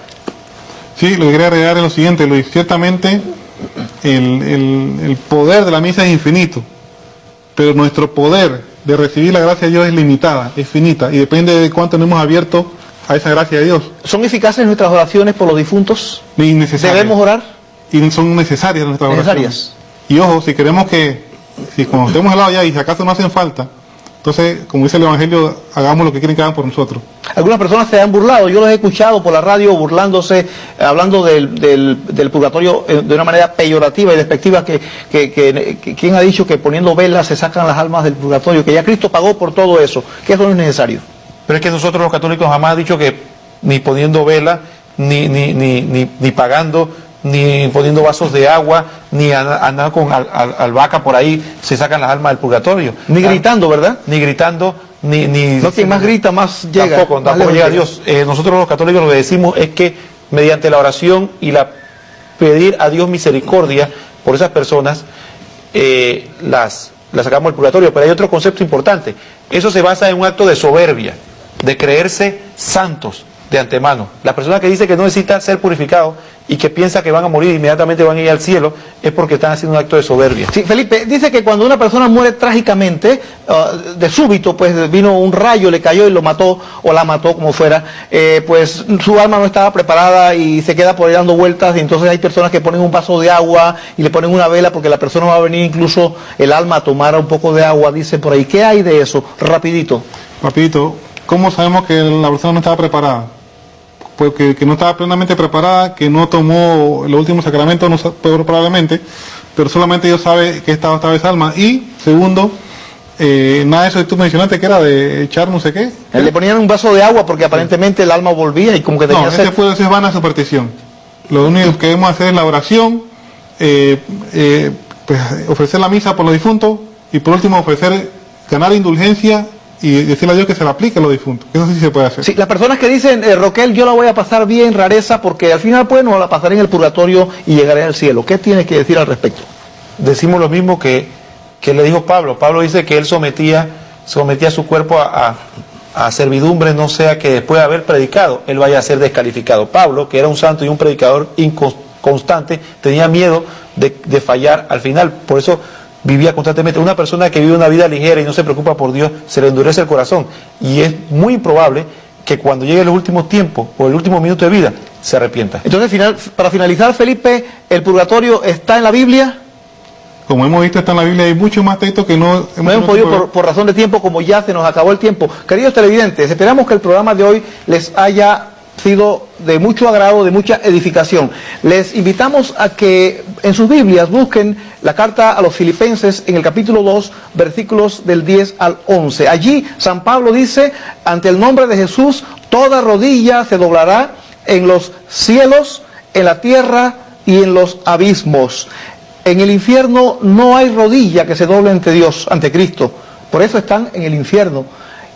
Sí, lo que quería agregar es lo siguiente, Luis. Ciertamente el poder de la misa es infinito, pero nuestro poder de recibir la gracia de Dios es limitada, es finita, y depende de cuánto nos hemos abierto a esa gracia de Dios. ¿Son eficaces nuestras oraciones por los difuntos? Innecesarias. ¿Debemos orar? Y son necesarias nuestras oraciones. Y ojo, si queremos si cuando estemos al lado ya y si acaso no hacen falta, entonces, como dice el Evangelio, hagamos lo que quieren que hagan por nosotros. Algunas personas se han burlado, yo los he escuchado por la radio burlándose, hablando del purgatorio de una manera peyorativa y despectiva, que ¿quién ha dicho que poniendo velas se sacan las almas del purgatorio? Que ya Cristo pagó por todo eso, que eso no es necesario. Pero es que nosotros los católicos jamás han dicho que ni poniendo vela, ni pagando, ni poniendo vasos de agua, ni andar con albahaca por ahí, se sacan las almas del purgatorio. Ni gritando, ¿verdad? Ni gritando, ni no, quien más grita, más llega. Tampoco llega a Dios. Nosotros los católicos lo que decimos es que mediante la oración y pedir a Dios misericordia por esas personas, las sacamos del purgatorio. Pero hay otro concepto importante. Eso se basa en un acto de soberbia, de creerse santos de antemano. La persona que dice que no necesita ser purificado y que piensa que van a morir inmediatamente, van a ir al cielo, es porque están haciendo un acto de soberbia. Sí, Felipe, dice que cuando una persona muere trágicamente, de súbito, pues vino un rayo, le cayó y lo mató, o la mató, como fuera, pues su alma no estaba preparada y se queda por ahí dando vueltas, y entonces hay personas que ponen un vaso de agua y le ponen una vela porque la persona va a venir incluso el alma a tomar un poco de agua, dice por ahí. ¿Qué hay de eso? Rapidito. Rapidito, ¿cómo sabemos que la persona no estaba preparada? Porque que no estaba plenamente preparada, que no tomó los últimos sacramentos, no probablemente, pero solamente Dios sabe que estaba esa alma. Y segundo, nada de eso que tú mencionaste, que era de echar no sé qué. Le ponían un vaso de agua porque aparentemente el alma volvía y como que tenía sed. No, esa es vana superstición. Lo único que debemos hacer es la oración, pues ofrecer la misa por los difuntos, y por último ganar indulgencia y decirle a Dios que se le aplique a los difuntos. Eso sí se puede hacer. Sí, las personas que dicen, Roquel, yo la voy a pasar bien, rareza, porque al final pues no la pasaré en el purgatorio y llegaré al cielo. ¿Qué tienes que decir al respecto? Decimos lo mismo que le dijo Pablo. Pablo dice que él sometía su cuerpo a servidumbre, no sea que después de haber predicado, él vaya a ser descalificado. Pablo, que era un santo y un predicador inconstante, tenía miedo de fallar al final. Por eso vivía constantemente. Una persona que vive una vida ligera y no se preocupa por Dios, se le endurece el corazón. Y es muy improbable que cuando llegue los últimos tiempos o el último minuto de vida, se arrepienta. Entonces, para finalizar, Felipe, ¿el purgatorio está en la Biblia? Como hemos visto, está en la Biblia, hay muchos más textos que no hemos podido por razón de tiempo, como ya se nos acabó el tiempo. Queridos televidentes, esperamos que el programa de hoy les haya sido de mucho agrado, de mucha edificación. Les invitamos a que en sus Biblias busquen la carta a los Filipenses en el capítulo 2, versículos del 10 al 11. Allí San Pablo dice: ante el nombre de Jesús toda rodilla se doblará en los cielos, en la tierra y en los abismos. En el infierno no hay rodilla que se doble ante Dios, ante Cristo. Por eso están en el infierno.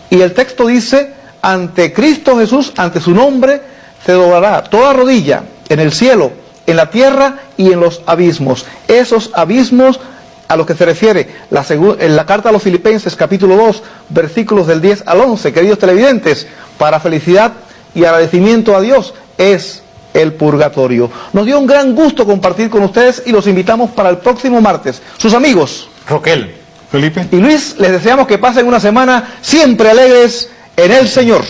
Y el texto dice: ante Cristo Jesús, ante su nombre, se doblará toda rodilla en el cielo, en la tierra y en los abismos. Esos abismos a los que se refiere en la carta a los Filipenses, capítulo 2, versículos del 10 al 11. Queridos televidentes, para felicidad y agradecimiento a Dios es el purgatorio. Nos dio un gran gusto compartir con ustedes y los invitamos para el próximo martes. Sus amigos Roquel, Felipe y Luis, les deseamos que pasen una semana siempre alegres en el Señor.